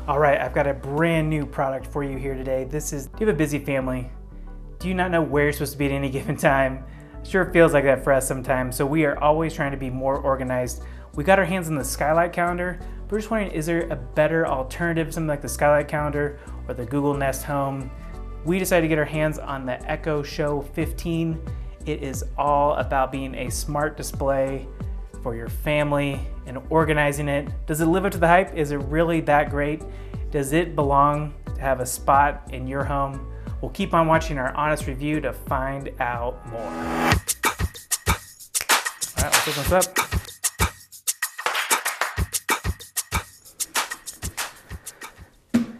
All right, I've got a brand new product for you here today. Do you have a busy family? Do you not know where you're supposed to be at any given time? Sure feels like that for us sometimes, so we are always trying to be more organized. We got our hands on the Skylight calendar, but we're just wondering, is there a better alternative, something like the Skylight calendar or the Google Nest Home? We decided to get our hands on the Echo Show 15. It is all about being a smart display for your family and organizing it. Does it live up to the hype? Is it really that great? Does it belong to have a spot in your home? We'll keep on watching our honest review to find out more. All right, let's open this up.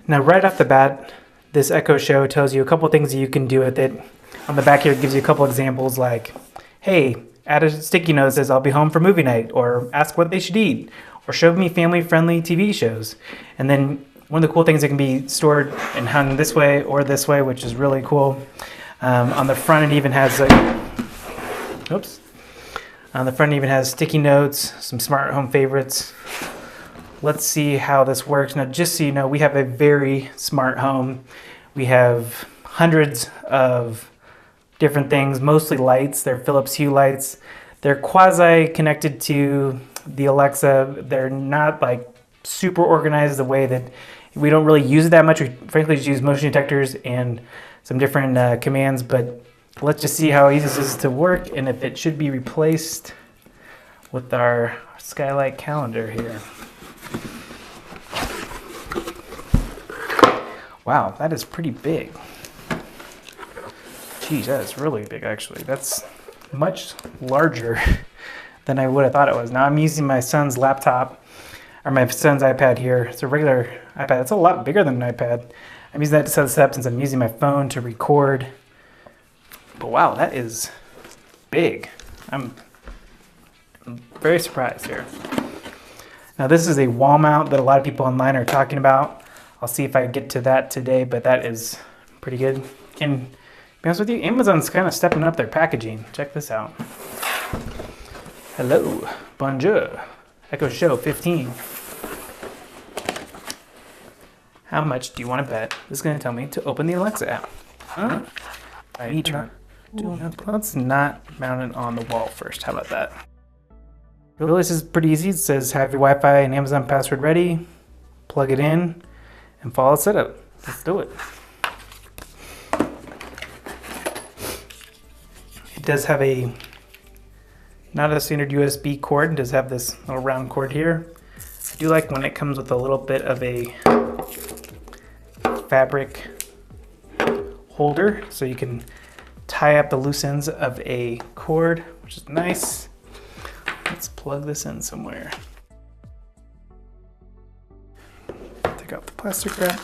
Now, right off the bat, this Echo Show tells you a couple things that you can do with it. On the back here, it gives you a couple examples like, hey, add a sticky note that says I'll be home for movie night, or ask what they should eat, or show me family-friendly TV shows. And then one of the cool things, it can be stored and hung this way or this way, which is really cool. On the front, it even has On the front, it even has sticky notes, some smart home favorites. Let's see how this works. Now, just so you know, we have a very smart home. We have hundreds of different things, mostly lights. They're Philips Hue lights. They're quasi connected to the Alexa. They're not like super organized the way that we don't really use it that much. We frankly just use motion detectors and some different commands, but let's just see how easy this is to work and if it should be replaced with our Skylight calendar here. Wow, that is pretty big. Geez, that is really big actually. That's much larger than I would have thought it was. Now I'm using my son's laptop, or my son's iPad here. It's a regular iPad. It's a lot bigger than an iPad. I'm using that to set this up since I'm using my phone to record. But wow, that is big. I'm very surprised here. Now this is a wall mount that a lot of people online are talking about. I'll see if I get to that today, but that is pretty good. And to be honest with you, Amazon's kind of stepping up their packaging. Check this out. Hello, bonjour, Echo Show 15. How much do you want to bet this is going to tell me to open the Alexa app? Huh? Let's not mount it on the wall first. How about that? Really, this is pretty easy. It says have your Wi-Fi and Amazon password ready. Plug it in and follow the setup. Let's do it. It does have not a standard USB cord. It does have this little round cord here. I do like when it comes with a little bit of a fabric holder so you can tie up the loose ends of a cord, which is nice. Let's plug this in somewhere. Take out the plastic wrap.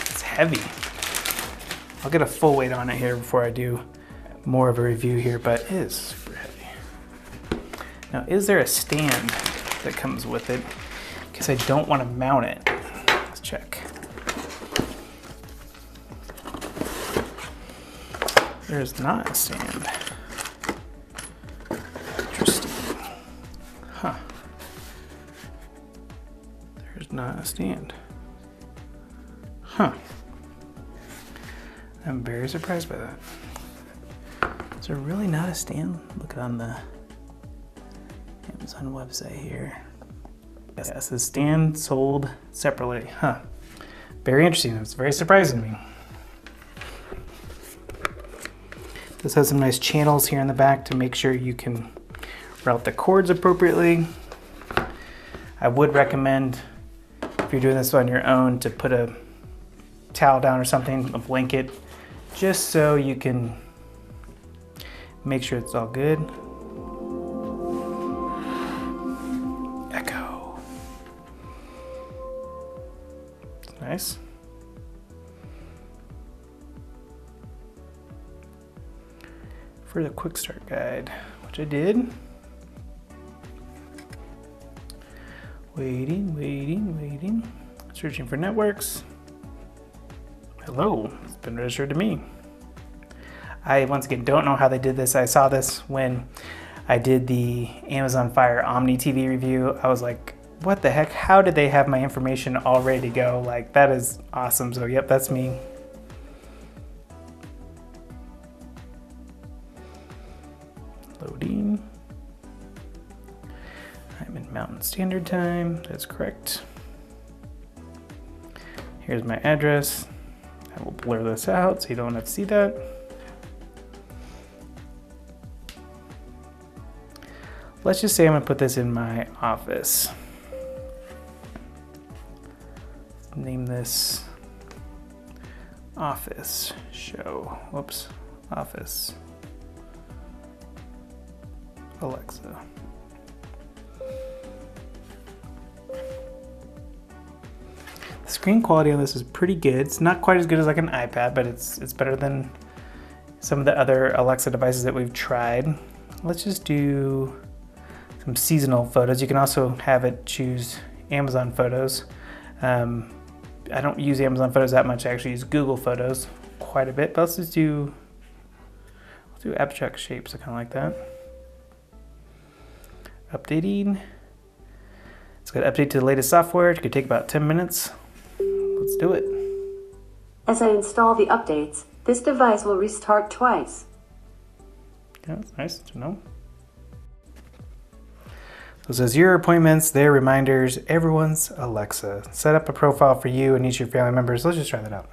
It's heavy. I'll get a full weight on it here before I do more of a review here, but it is super heavy. Now, is there a stand that comes with it? Because I don't want to mount it. Let's check. There's not a stand. Interesting. Huh. There's not a stand. Huh. I'm very surprised by that. Is there really not a stand? Look on the Amazon website here. Yes, the stand sold separately. Huh. Very interesting. It's very surprising to me. This has some nice channels here in the back to make sure you can route the cords appropriately. I would recommend, if you're doing this on your own, to put a towel down or something, a blanket, just so you can make sure it's all good. Echo. Nice. For the quick start guide, which I did. Waiting. Searching for networks. Hello, it's been registered to me. I, once again, don't know how they did this. I saw this when I did the Amazon Fire Omni TV review. I was like, what the heck? How did they have my information all ready to go? Like, that is awesome. So yep, that's me. Loading. I'm in Mountain Standard Time. That's correct. Here's my address. I will blur this out so you don't have to see that. Let's just say I'm gonna put this in my office. Name this Office Show. Whoops, Office Alexa. The screen quality on this is pretty good. It's not quite as good as like an iPad, but it's better than some of the other Alexa devices that we've tried. Let's just do some seasonal photos. You can also have it choose Amazon Photos. I don't use Amazon Photos that much. I actually use Google Photos quite a bit, but let's just do, let's do abstract shapes. I kind of like that. Updating. It's got to update to the latest software. It could take about 10 minutes. Let's do it. As I install the updates, this device will restart twice. Yeah, that's nice to know. So it says your appointments, their reminders, everyone's Alexa. Set up a profile for you and each of your family members. Let's just try that out.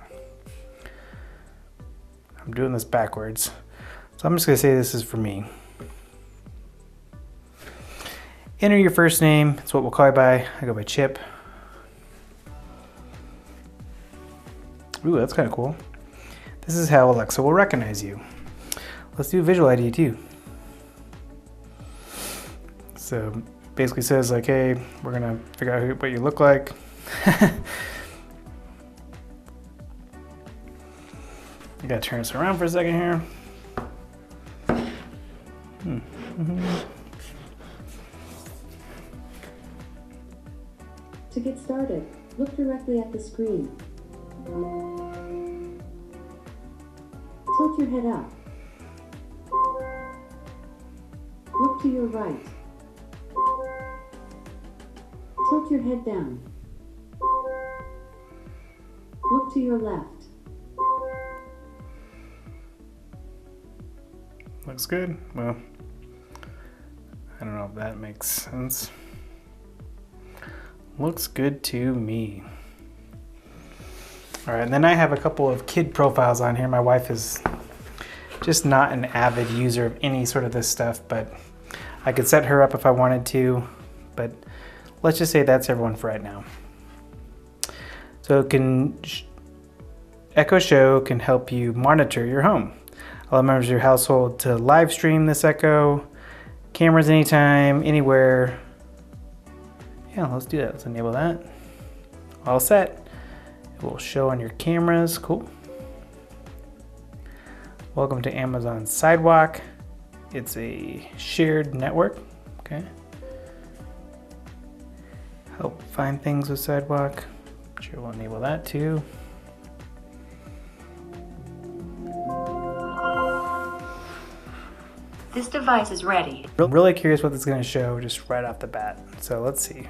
I'm doing this backwards. So I'm just gonna say this is for me. Enter your first name. That's what we'll call you by. I go by Chip. Ooh, that's kind of cool. This is how Alexa will recognize you. Let's do visual ID too. So basically says like, hey, we're gonna figure out what you look like. I gotta turn this around for a second here. To get started, look directly at the screen. Tilt your head up. Look to your right. Tilt your head down. Look to your left. Looks good. Well, I don't know if that makes sense. Looks good to me. All right, and then I have a couple of kid profiles on here. My wife is just not an avid user of any sort of this stuff, but I could set her up if I wanted to, but let's just say that's everyone for right now. So it can, Echo Show can help you monitor your home. Allow members of your household to live stream this Echo, cameras anytime, anywhere. Yeah, let's do that. Let's enable that. All set. It will show on your cameras. Cool. Welcome to Amazon Sidewalk. It's a shared network. Okay. Help find things with Sidewalk. I'm sure we'll enable that too. This device is ready. Really curious what this is going to show just right off the bat. So let's see.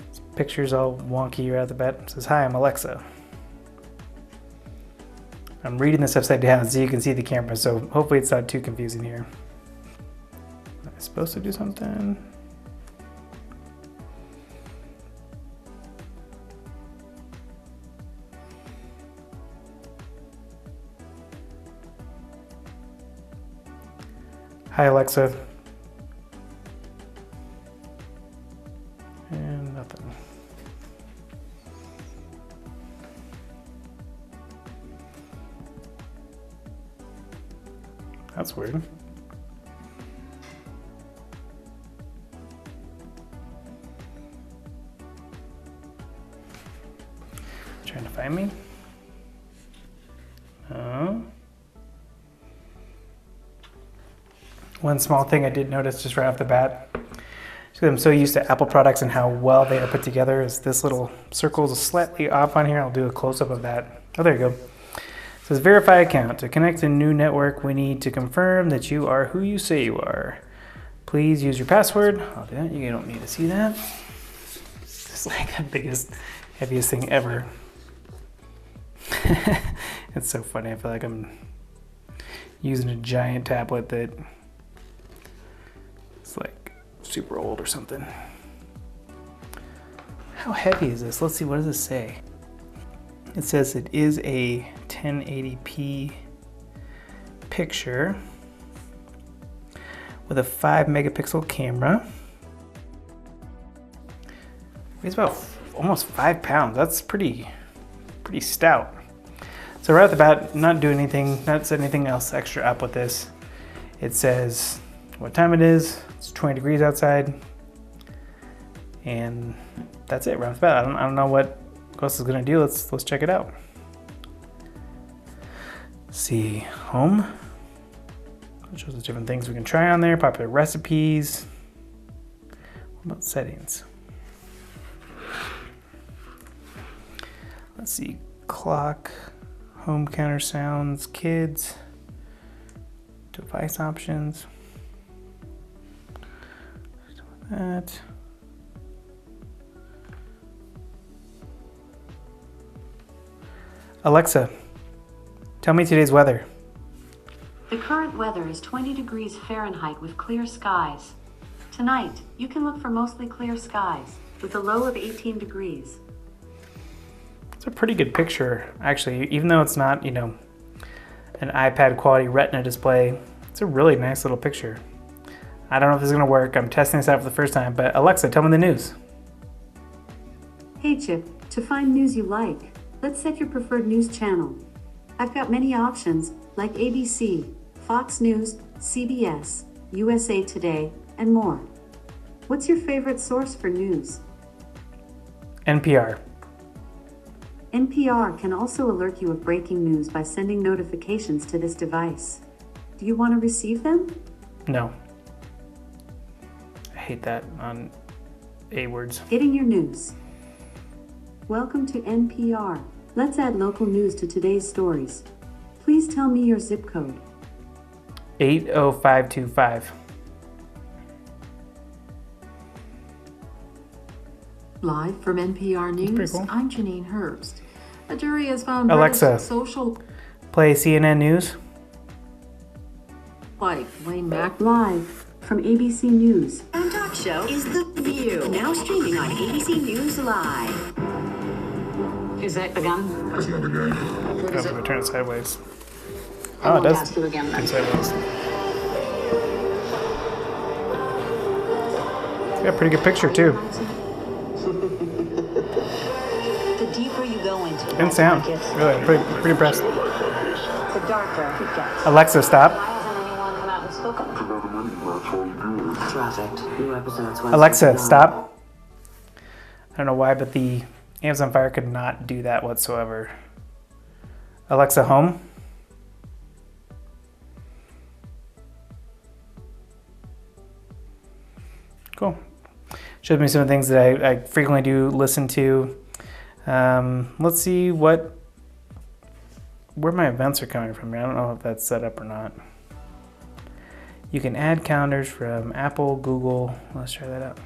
This picture's all wonky right off the bat. It says, hi, I'm Alexa. I'm reading this upside down so you can see the camera, so hopefully it's not too confusing here. Am I supposed to do something? Hi, Alexa. And nothing. That's weird. Trying to find me? Oh. One small thing I did notice just right off the bat, because I'm so used to Apple products and how well they are put together, is this little circle is slightly off on here. I'll do a close-up of that. Oh, there you go. It says verify account. To connect a new network, we need to confirm that you are who you say you are. Please use your password. I'll do that. You don't need to see that. It's like the biggest, heaviest thing ever. It's so funny. I feel like I'm using a giant tablet that it's like super old or something. How heavy is this? Let's see, what does it say? It says it is a 1080p picture with a 5 megapixel camera. It's about almost 5 pounds. That's pretty stout. So right off the bat, not doing anything, not setting anything else extra up with this. It says what time it is. It's 20 degrees outside. And that's it right off the bat. I don't know what else is gonna do. Let's check it out. See, home. It shows the different things we can try on there. Popular recipes. What about settings? Let's see, clock, home counter sounds, kids, device options. That. Alexa, tell me today's weather. The current weather is 20 degrees Fahrenheit with clear skies. Tonight, you can look for mostly clear skies with a low of 18 degrees. It's a pretty good picture, actually, even though it's not, an iPad quality Retina display. It's a really nice little picture. I don't know if this is gonna work. I'm testing this out for the first time, but Alexa, tell me the news. Hey Chip, to find news you like, let's set your preferred news channel. I've got many options, like ABC, Fox News, CBS, USA Today, and more. What's your favorite source for news? NPR. NPR can also alert you of breaking news by sending notifications to this device. Do you want to receive them? No. I hate that on A words. Getting your news. Welcome to NPR. Let's add local news to today's stories. Please tell me your zip code. 80525. Live from NPR News, cool. I'm Janine Herbst. A jury has found Alexa, British social play CNN News. like Wayne Mac. Live from ABC News. Our talk show is The View, now streaming on ABC News Live. Is that begun? That's not the game. What is I'm gonna it? turn it sideways. I Oh, it won't does. ask you again then. Turn sideways. It's got a pretty good picture too. The deeper you go into it, And sound. Really, I'm pretty impressed. the darker it gets. Alexa, stop. Why hasn't anyone come out and spoken? Traffic. New episodes. Alexa, stop. I don't know why, but the Amazon Fire could not do that whatsoever. Alexa, home. Cool. Shows me some of the things that I frequently do listen to. Let's see where my events are coming from. I don't know if that's set up or not. You can add calendars from Apple, Google. Let's try that out.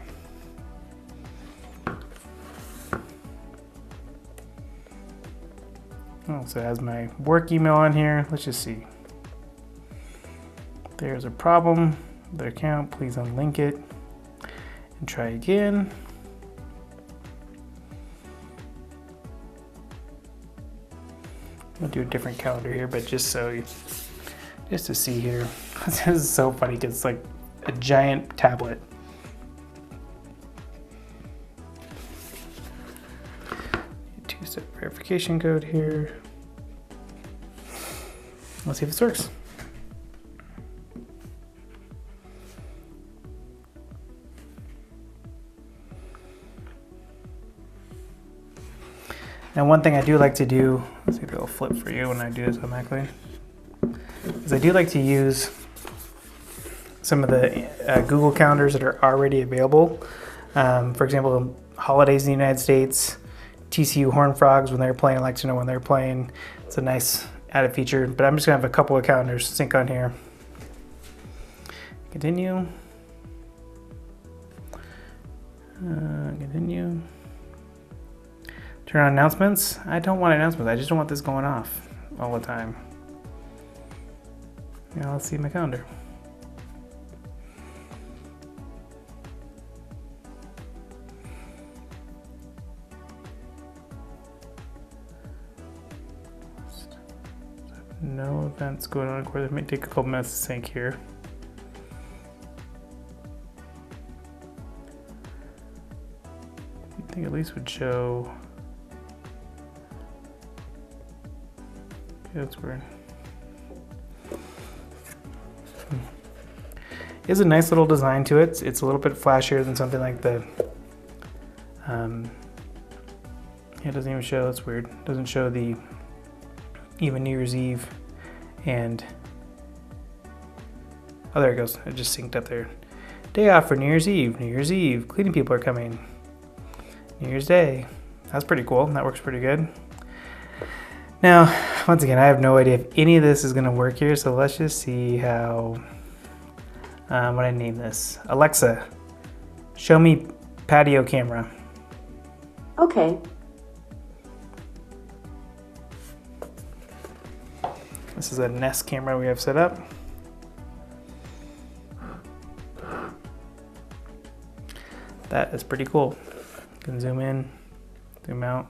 Oh, so it has my work email on here. Let's just see. There's a problem with the account. Please unlink it and try again. I'll do a different calendar here, but just to see here. This is so funny because it's like a giant tablet. Two-step verification code here. Let's see if this works. Now, one thing I do like to do, let's see if it'll flip for you when I do this automatically, is I do like to use some of the Google calendars that are already available. For example, holidays in the United States, TCU Horned Frogs, when they're playing, I like to know when they're playing. It's a nice added feature, but I'm just gonna have a couple of calendars sync on here. Continue. Continue. Turn on announcements. I don't want announcements. I just don't want this going off all the time. Now let's see my calendar. No events going on. Of course, it may take a couple minutes to sync here. I think at least would show. Okay, that's weird. It has a nice little design to it. It's a little bit flashier than something like the. It doesn't even show. It's weird. It doesn't show the even New Year's Eve and. Oh, there it goes. It just synced up there. Day off for New Year's Eve. New Year's Eve. Cleaning people are coming. New Year's Day. That's pretty cool. That works pretty good. Now, once again, I have no idea if any of this is going to work here, so let's just see how. What I name this? Alexa, show me patio camera. Okay. This is a Nest camera we have set up. That is pretty cool. You can zoom in, zoom out.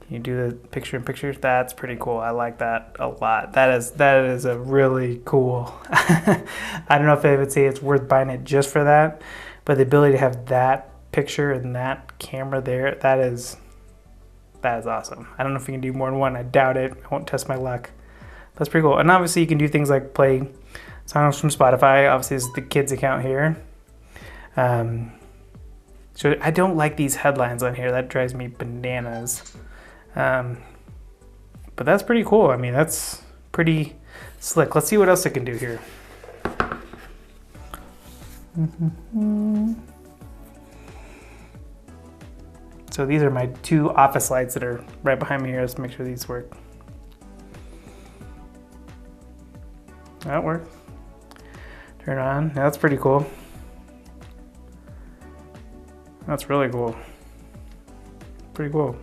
Can you do the picture in picture? That's pretty cool. I like that a lot. That is a really cool. I don't know if I would say it's worth buying it just for that, but the ability to have that picture and that camera there, that is awesome. I don't know if you can do more than one. I doubt it. I won't test my luck. That's pretty cool. And obviously you can do things like play songs from Spotify. Obviously this is the kids account here. So I don't like these headlines on here. That drives me bananas. But that's pretty cool. I mean, that's pretty slick. Let's see what else it can do here. So these are my two office lights that are right behind me here. Let's make sure these work. That worked. Turn on. Now that's pretty cool. That's really cool. Pretty cool.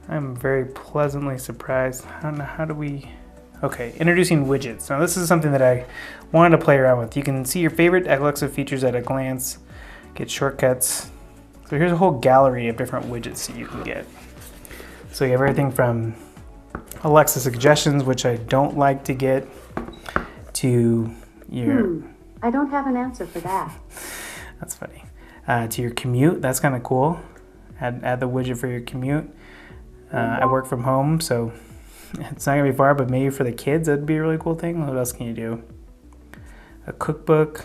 I'm very pleasantly surprised. How do we... Okay, introducing widgets. Now this is something that I wanted to play around with. You can see your favorite Alexa features at a glance, get shortcuts. So here's a whole gallery of different widgets that you can get. So you have everything from Alexa suggestions, which I don't like to get, to your... I don't have an answer for that. That's funny. To your commute, that's kind of cool. Add the widget for your commute. I work from home, so it's not gonna be far, but maybe for the kids, that'd be a really cool thing. What else can you do? A cookbook,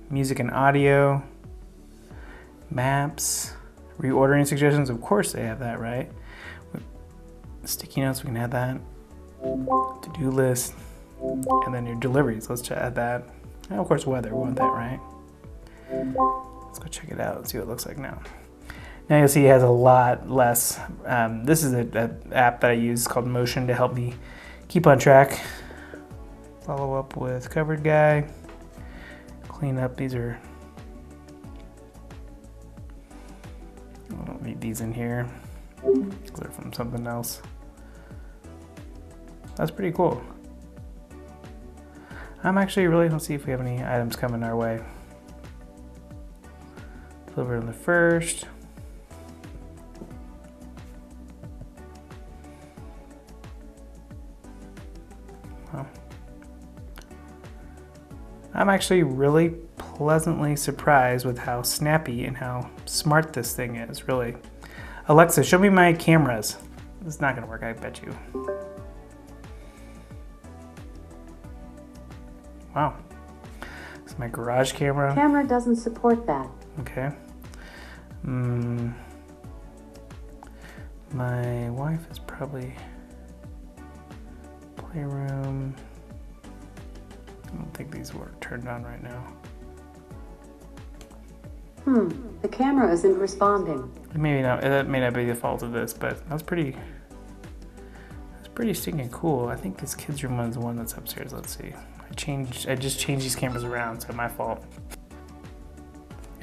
music and audio, maps, reordering suggestions. Of course they have that, right? Sticky notes, we can add that. To-do list, and then your deliveries. Let's add that. And of course, weather, we want that, right? Let's go check it out and see what it looks like now. Now you'll see it has a lot less. This is an app that I use called Motion to help me keep on track. Follow up with covered guy. Clean up, these are, I don't need these in here. They're from something else. That's pretty cool. I'm actually really, let's see if we have any items coming our way. Deliver on the 1st. Well, I'm actually really pleasantly surprised with how snappy and how smart this thing is, really. Alexa, show me my cameras. It's not gonna work, I bet you. Wow. It's my garage camera. Camera doesn't support that. Okay. My wife is probably playroom. I don't think these were turned on right now. The camera isn't responding. Maybe not. That may not be the fault of this, but that's pretty stinking cool. I think this kids' room is the one that's upstairs. Let's see. I just changed these cameras around, so my fault.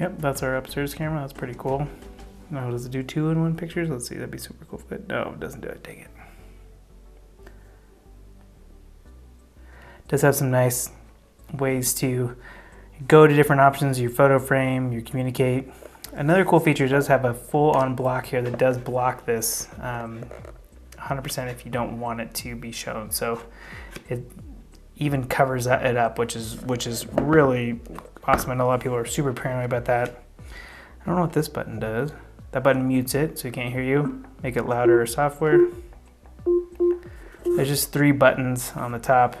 Yep, that's our upstairs camera. That's pretty cool. Now, does it do 2-in-1 pictures? Let's see, that'd be super cool. But no, it doesn't do it. Dang it. It does have some nice ways to go to different options, your photo frame, your communicate. Another cool feature, does have a full-on block here that does block this 100% if you don't want it to be shown. So it even covers it up, which is really awesome. I know a lot of people are super paranoid about that. I don't know what this button does. That button mutes it so it can't hear you. Make it louder or software. There's just 3 buttons on the top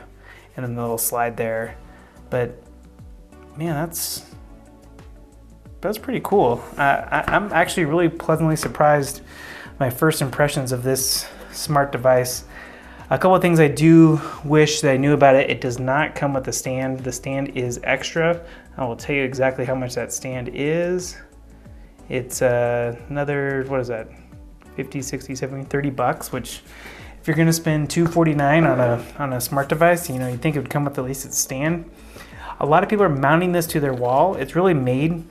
and then the little slide there. But man, that's pretty cool. I'm actually really pleasantly surprised. My first impressions of this smart device. A couple of things I do wish that I knew about it. It does not come with a stand. The stand is extra. I will tell you exactly how much that stand is. It's another, what is that? 50, 60, 70, 30 bucks, which if you're gonna spend $249 on a smart device, you know, you'd think it would come with at least its stand. A lot of people are mounting this to their wall. It's really made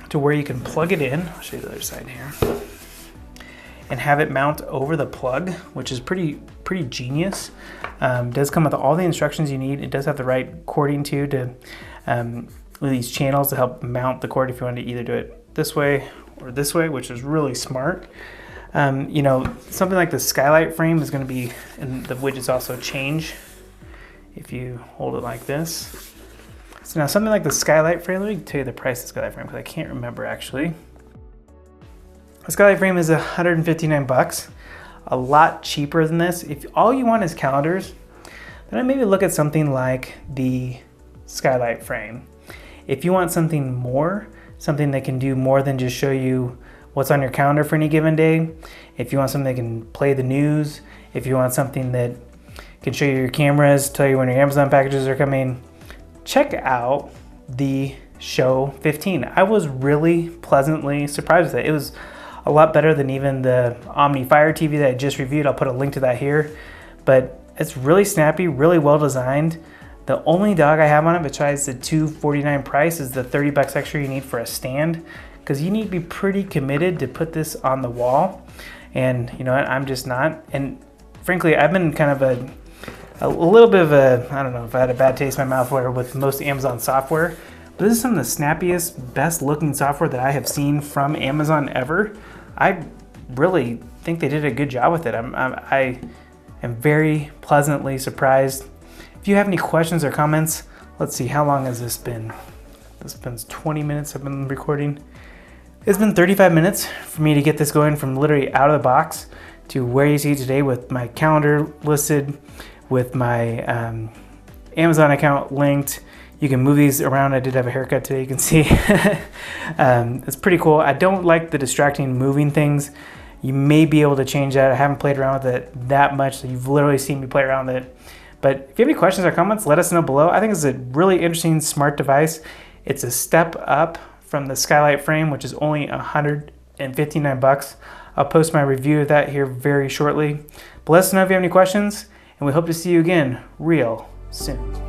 to where you can plug it in. I'll show you the other side here. And have it mount over the plug, which is pretty genius. It does come with all the instructions you need. It does have the right cording too to with these channels to help mount the cord if you want to either do it this way or this way, which is really smart. You know, something like the skylight frame is going to be, and the widgets also change if you hold it like this. So now something like the skylight frame, let me tell you the price of the skylight frame because I can't remember actually. The skylight frame is 159 bucks, a lot cheaper than this. If all you want is calendars, then I maybe look at something like the skylight frame. If you want something more, something that can do more than just show you what's on your calendar for any given day, if you want something that can play the news, if you want something that can show you your cameras, tell you when your Amazon packages are coming, check out the Show 15. I was really pleasantly surprised with it. It was a lot better than even the Omni Fire TV that I just reviewed. I'll put a link to that here. But it's really snappy, really well designed. The only dog I have on it besides the $249 price is the 30 bucks extra you need for a stand, because you need to be pretty committed to put this on the wall. And you know what, I'm just not. And frankly, I've been kind of a little bit of a, I don't know if I had a bad taste in my mouth with most Amazon software, but this is some of the snappiest, best looking software that I have seen from Amazon ever. I really think they did a good job with it. I am very pleasantly surprised. If you have any questions or comments, let's see, how long has this been? This has been 20 minutes I've been recording. It's been 35 minutes for me to get this going from literally out of the box to where you see today with my calendar listed, with my Amazon account linked. You can move these around. I did have a haircut today, you can see. It's pretty cool. I don't like the distracting moving things. You may be able to change that. I haven't played around with it that much, so you've literally seen me play around with it. But if you have any questions or comments, let us know below. I think it's a really interesting smart device. It's a step up from the skylight frame, which is only 159 bucks. I'll post my review of that here very shortly. But let us know if you have any questions, and we hope to see you again real soon.